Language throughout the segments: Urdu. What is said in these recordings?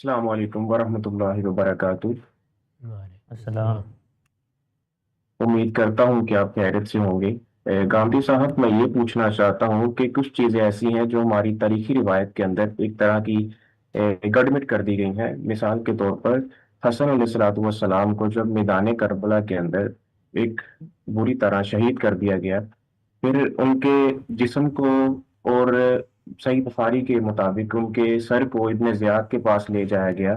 السلام علیکم ورحمۃ اللہ وبرکاتہ۔ وعلیکم السلام۔ امید کرتا ہوں کہ آپ خیریت سے ہوں گے۔ گاندھی صاحب، میں یہ پوچھنا چاہتا ہوں کہ کچھ چیزیں ایسی ہیں جو ہماری تاریخی روایت کے اندر ایک طرح کی گڈمٹ کر دی گئی ہیں۔ مثال کے طور پر حسن علیہ الصلوۃ والسلام کو جب میدان کربلا کے اندر ایک بری طرح شہید کر دیا گیا، پھر ان کے جسم کو، اور صحیح بخاری کے مطابق ان کے سر کو ابن زیاد کے پاس لے جایا گیا۔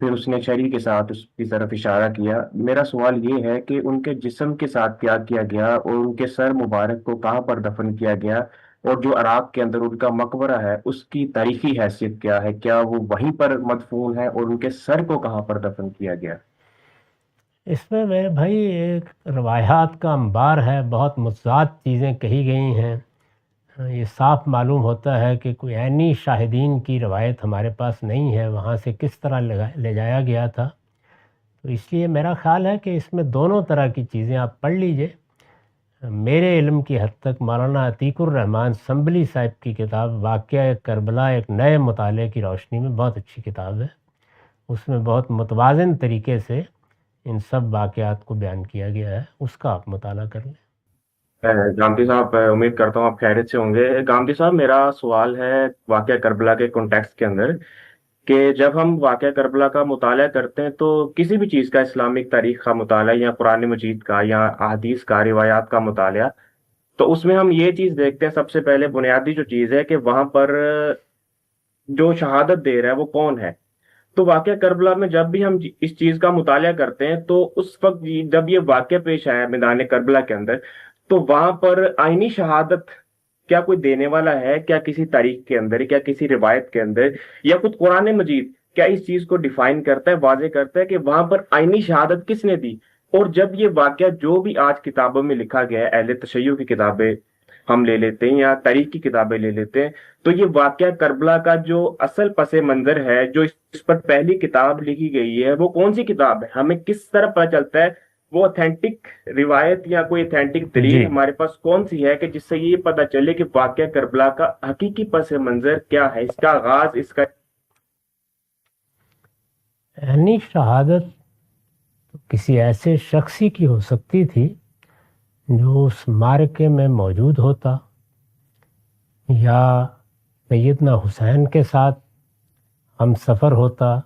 پھر اس نے چھری کے ساتھ اس کی طرف اشارہ کیا۔ میرا سوال یہ ہے کہ ان کے جسم کے ساتھ کیا کیا گیا، اور ان کے سر مبارک کو کہاں پر دفن کیا گیا، اور جو عراق کے اندر ان کا مقبرہ ہے اس کی تاریخی حیثیت کیا ہے؟ کیا وہ وہیں پر مدفون ہے، اور ان کے سر کو کہاں پر دفن کیا گیا؟ اس میں میرے بھائی ایک روایات کا انبار ہے، بہت متضاد چیزیں کہی گئی ہیں۔ یہ صاف معلوم ہوتا ہے کہ کوئی عینی شاہدین کی روایت ہمارے پاس نہیں ہے، وہاں سے کس طرح لے جایا گیا تھا۔ تو اس لیے میرا خیال ہے کہ اس میں دونوں طرح کی چیزیں آپ پڑھ لیجئے۔ میرے علم کی حد تک مولانا عتیق الرحمن سنبلی صاحب کی کتاب واقعہ کربلا ایک نئے مطالعے کی روشنی میں بہت اچھی کتاب ہے۔ اس میں بہت متوازن طریقے سے ان سب واقعات کو بیان کیا گیا ہے، اس کا آپ مطالعہ کر لیں۔ گاندھی صاحب، امید کرتا ہوں آپ خیریت سے ہوں گے۔ گاندھی صاحب، میرا سوال ہے واقعہ کربلا کے کانٹیکسٹ کے اندر، کہ جب ہم واقعہ کربلا کا مطالعہ کرتے ہیں تو کسی بھی چیز کا، اسلامک تاریخ کا مطالعہ یا قرآن مجید کا یا احادیث کا، روایات کا مطالعہ، تو اس میں ہم یہ چیز دیکھتے ہیں، سب سے پہلے بنیادی جو چیز ہے کہ وہاں پر جو شہادت دے رہا ہے وہ کون ہے۔ تو واقعہ کربلا میں جب بھی ہم اس چیز کا مطالعہ کرتے ہیں تو اس وقت جب یہ واقعہ پیش آیا میدان کربلا کے اندر، تو وہاں پر آئینی شہادت کیا کوئی دینے والا ہے؟ کیا کسی تاریخ کے اندر، کیا کسی روایت کے اندر، یا خود قرآن مجید کیا اس چیز کو ڈیفائن کرتا ہے، واضح کرتا ہے کہ وہاں پر آئینی شہادت کس نے دی؟ اور جب یہ واقعہ جو بھی آج کتابوں میں لکھا گیا ہے، اہل تشیع کی کتابیں ہم لے لیتے ہیں یا تاریخ کی کتابیں لے لیتے ہیں، تو یہ واقعہ کربلا کا جو اصل پس منظر ہے، جو اس پر پہلی کتاب لکھی گئی ہے، وہ کون سی کتاب ہے؟ ہمیں کس طرح پتہ چلتا ہے وہ اتھینٹک روایت یا کوئی اتھینٹک دلیل جی، ہمارے پاس کون سی ہے کہ جس سے یہ پتہ چلے کہ واقعہ کربلا کا حقیقی پس منظر کیا ہے، اس کا آغاز، اس کا؟ عینی شہادت کسی ایسے شخصی کی ہو سکتی تھی جو اس معرکے میں موجود ہوتا، یا سیدنا حسین کے ساتھ ہم سفر ہوتا،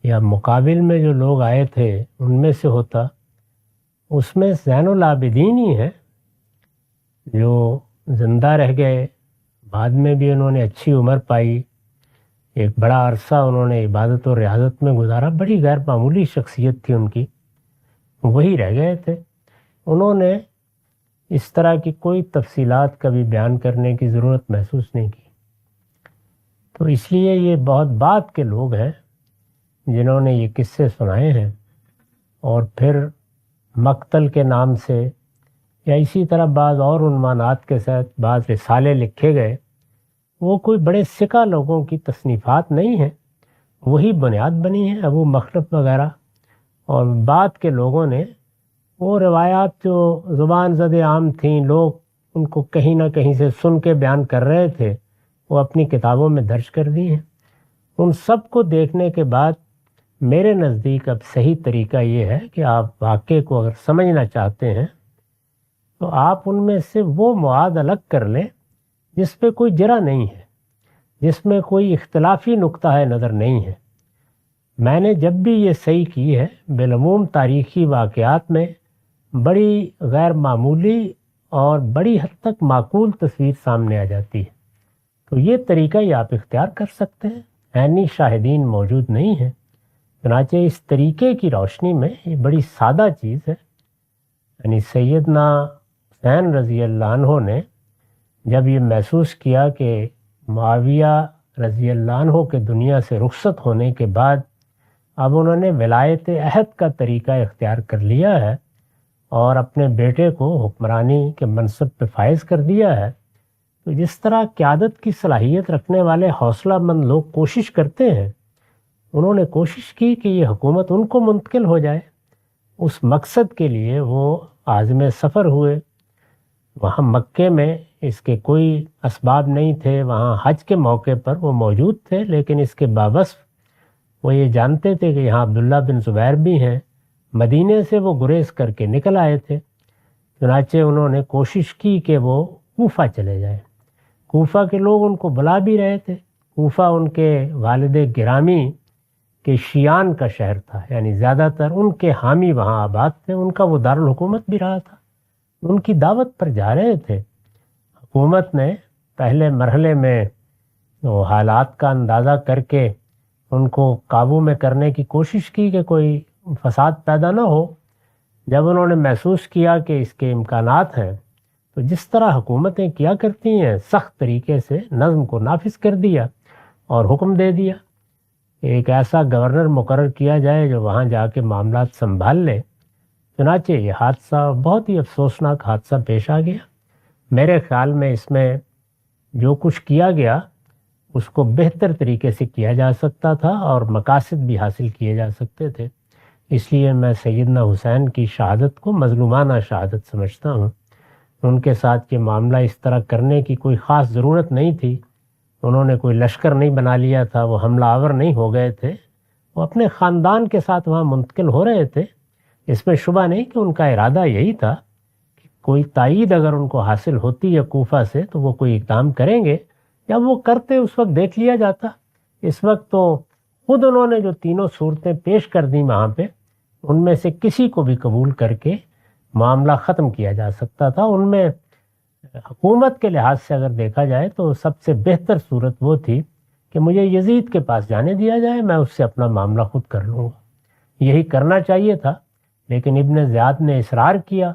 یا مقابل میں جو لوگ آئے تھے ان میں سے ہوتا۔ اس میں زین العابدین ہی ہیں جو زندہ رہ گئے، بعد میں بھی انہوں نے اچھی عمر پائی، ایک بڑا عرصہ انہوں نے عبادت و ریاضت میں گزارا، بڑی غیر معمولی شخصیت تھی ان کی، وہی رہ گئے تھے۔ انہوں نے اس طرح کی کوئی تفصیلات کبھی بیان کرنے کی ضرورت محسوس نہیں کی۔ تو اس لیے یہ بہت بعد کے لوگ ہیں جنہوں نے یہ قصے سنائے ہیں، اور پھر مقتل کے نام سے یا اسی طرح بعض اور عنوانات کے ساتھ بعض رسالے لکھے گئے، وہ کوئی بڑے سکہ لوگوں کی تصنیفات نہیں ہیں، وہی بنیاد بنی ہے ابو مخلف وغیرہ، اور بعد کے لوگوں نے وہ روایات جو زبان زد عام تھیں، لوگ ان کو کہیں نہ کہیں سے سن کے بیان کر رہے تھے، وہ اپنی کتابوں میں درج کر دی ہیں۔ ان سب کو دیکھنے کے بعد میرے نزدیک اب صحیح طریقہ یہ ہے کہ آپ واقعے کو اگر سمجھنا چاہتے ہیں تو آپ ان میں سے وہ مواد الگ کر لیں جس پہ کوئی جرح نہیں ہے، جس میں کوئی اختلافی نقطہ نظر نہیں ہے۔ میں نے جب بھی یہ صحیح کی ہے، بالعموم تاریخی واقعات میں بڑی غیر معمولی اور بڑی حد تک معقول تصویر سامنے آ جاتی ہے۔ تو یہ طریقہ ہی آپ اختیار کر سکتے ہیں، عینی شاہدین موجود نہیں ہیں، چنانچہ اس طریقے کی روشنی میں یہ بڑی سادہ چیز ہے۔ یعنی سیدنا حسین رضی اللہ عنہ نے جب یہ محسوس کیا کہ معاویہ رضی اللہ عنہ کے دنیا سے رخصت ہونے کے بعد اب انہوں نے ولایت عہد کا طریقہ اختیار کر لیا ہے اور اپنے بیٹے کو حکمرانی کے منصب پہ فائز کر دیا ہے، تو جس طرح قیادت کی صلاحیت رکھنے والے حوصلہ مند لوگ کوشش کرتے ہیں، انہوں نے کوشش کی کہ یہ حکومت ان کو منتقل ہو جائے۔ اس مقصد کے لیے وہ عازم سفر ہوئے۔ وہاں مکے میں اس کے کوئی اسباب نہیں تھے، وہاں حج کے موقع پر وہ موجود تھے، لیکن اس کے باوصف وہ یہ جانتے تھے کہ یہاں عبداللہ بن زبیر بھی ہیں، مدینے سے وہ گریز کر کے نکل آئے تھے، چنانچہ انہوں نے کوشش کی کہ وہ کوفہ چلے جائیں۔ کوفہ کے لوگ ان کو بلا بھی رہے تھے۔ کوفہ ان کے والد گرامی کے شیعان کا شہر تھا، یعنی زیادہ تر ان کے حامی وہاں آباد تھے، ان کا وہ دارالحکومت بھی رہا تھا۔ ان کی دعوت پر جا رہے تھے۔ حکومت نے پہلے مرحلے میں وہ حالات کا اندازہ کر کے ان کو قابو میں کرنے کی کوشش کی کہ کوئی فساد پیدا نہ ہو۔ جب انہوں نے محسوس کیا کہ اس کے امکانات ہیں تو جس طرح حکومتیں کیا کرتی ہیں سخت طریقے سے نظم کو نافذ کر دیا اور حکم دے دیا کہ ایک ایسا گورنر مقرر کیا جائے جو وہاں جا کے معاملات سنبھال لے۔ چنانچہ یہ حادثہ بہت ہی افسوسناک حادثہ پیش آ گیا۔ میرے خیال میں اس میں جو کچھ کیا گیا اس کو بہتر طریقے سے کیا جا سکتا تھا اور مقاصد بھی حاصل کیے جا سکتے تھے۔ اس لیے میں سیدنا حسین کی شہادت کو مظلومانہ شہادت سمجھتا ہوں۔ ان کے ساتھ یہ معاملہ اس طرح کرنے کی کوئی خاص ضرورت نہیں تھی۔ انہوں نے کوئی لشکر نہیں بنا لیا تھا، وہ حملہ آور نہیں ہو گئے تھے، وہ اپنے خاندان کے ساتھ وہاں منتقل ہو رہے تھے۔ اس میں شبہ نہیں کہ ان کا ارادہ یہی تھا کہ کوئی تائید اگر ان کو حاصل ہوتی ہے کوفہ سے تو وہ کوئی اقدام کریں گے، یا وہ کرتے اس وقت دیکھ لیا جاتا۔ اس وقت تو خود انہوں نے جو تینوں صورتیں پیش کر دیں وہاں پہ، ان میں سے کسی کو بھی قبول کر کے معاملہ ختم کیا جا سکتا تھا۔ ان میں حکومت کے لحاظ سے اگر دیکھا جائے تو سب سے بہتر صورت وہ تھی کہ مجھے یزید کے پاس جانے دیا جائے، میں اس سے اپنا معاملہ خود کر لوں گا۔ یہی کرنا چاہیے تھا، لیکن ابن زیاد نے اصرار کیا۔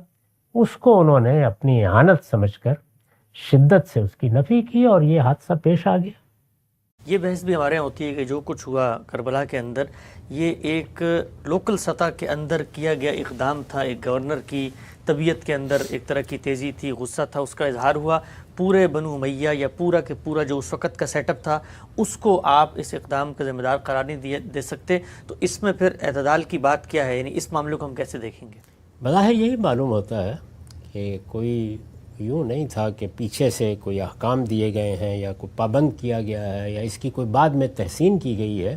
اس کو انہوں نے اپنی اہانت سمجھ کر شدت سے اس کی نفی کی اور یہ حادثہ پیش آ گیا۔ یہ بحث بھی ہمارے یہاں ہوتی ہے کہ جو کچھ ہوا کربلا کے اندر یہ ایک لوکل سطح کے اندر کیا گیا اقدام تھا، ایک گورنر کی طبیعت کے اندر ایک طرح کی تیزی تھی، غصہ تھا، اس کا اظہار ہوا۔ پورے بنو امیہ یا پورا کے پورا جو اس وقت کا سیٹ اپ تھا اس کو آپ اس اقدام کا ذمہ دار قرار نہیں دے سکتے، تو اس میں پھر اعتدال کی بات کیا ہے؟ یعنی اس معاملے کو ہم کیسے دیکھیں گے؟ بظاہر یہی معلوم ہوتا ہے کہ کوئی یوں نہیں تھا کہ پیچھے سے کوئی احکام دیے گئے ہیں یا کوئی پابند کیا گیا ہے یا اس کی کوئی بعد میں تحسین کی گئی ہے۔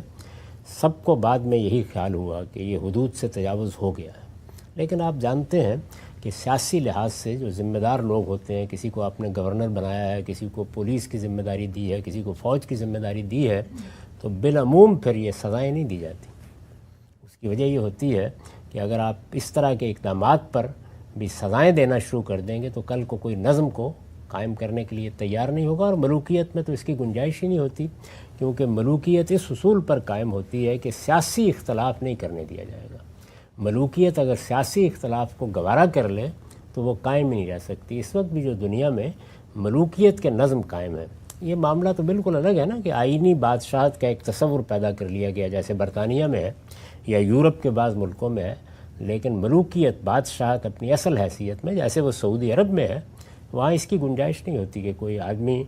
سب کو بعد میں یہی خیال ہوا کہ یہ حدود سے تجاوز ہو گیا ہے۔ لیکن آپ جانتے ہیں کہ سیاسی لحاظ سے جو ذمہ دار لوگ ہوتے ہیں، کسی کو آپ نے گورنر بنایا ہے، کسی کو پولیس کی ذمہ داری دی ہے، کسی کو فوج کی ذمہ داری دی ہے، تو بالعموم پھر یہ سزائیں نہیں دی جاتی۔ اس کی وجہ یہ ہوتی ہے کہ اگر آپ اس طرح کے اقدامات پر بھی سزائیں دینا شروع کر دیں گے تو کل کو کوئی نظم کو قائم کرنے کے لیے تیار نہیں ہوگا، اور ملوکیت میں تو اس کی گنجائش ہی نہیں ہوتی، کیونکہ ملوکیت اس اصول پر قائم ہوتی ہے کہ سیاسی اختلاف نہیں کرنے دیا جائے گا۔ ملوکیت اگر سیاسی اختلاف کو گوارا کر لے تو وہ قائم ہی نہیں رہ سکتی۔ اس وقت بھی جو دنیا میں ملوکیت کے نظم قائم ہے، یہ معاملہ تو بالکل الگ ہے نا کہ آئینی بادشاہت کا ایک تصور پیدا کر لیا گیا جیسے برطانیہ میں ہے یا یورپ کے بعض ملکوں میں ہے، لیکن ملوکیت بادشاہت اپنی اصل حیثیت میں جیسے وہ سعودی عرب میں ہے، وہاں اس کی گنجائش نہیں ہوتی کہ کوئی آدمی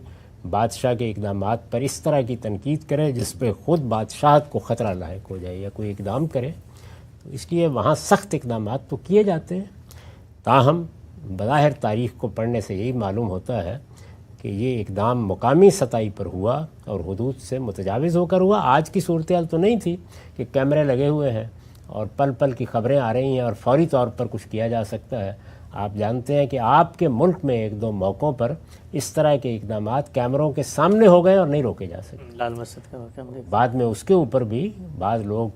بادشاہ کے اقدامات پر اس طرح کی تنقید کرے جس پہ خود بادشاہت کو خطرہ لاحق ہو جائے یا کوئی اقدام کرے۔ تو اس لیے وہاں سخت اقدامات تو کیے جاتے ہیں، تاہم بظاہر تاریخ کو پڑھنے سے یہی معلوم ہوتا ہے کہ یہ اقدام مقامی سطح پر ہوا اور حدود سے متجاوز ہو کر ہوا۔ آج کی صورتحال تو نہیں تھی کہ کیمرے لگے ہوئے ہیں اور پل پل کی خبریں آ رہی ہیں اور فوری طور پر کچھ کیا جا سکتا ہے۔ آپ جانتے ہیں کہ آپ کے ملک میں ایک دو موقعوں پر اس طرح کے اقدامات کیمروں کے سامنے ہو گئے اور نہیں روکے جا سکے۔ لال مسجد کا واقعہ ہم دیکھ بعد میں اس کے اوپر بھی بعض لوگ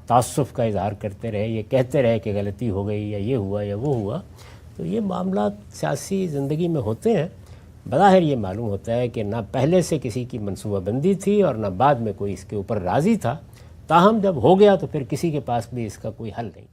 تعصب کا اظہار کرتے رہے، یہ کہتے رہے کہ غلطی ہو گئی یا یہ ہوا یا وہ ہوا۔ تو یہ معاملات سیاسی زندگی میں ہوتے ہیں۔ بظاہر یہ معلوم ہوتا ہے کہ نہ پہلے سے کسی کی منصوبہ بندی تھی اور نہ بعد میں کوئی اس کے اوپر راضی تھا، تاہم جب ہو گیا تو پھر کسی کے پاس بھی اس کا کوئی حل نہیں۔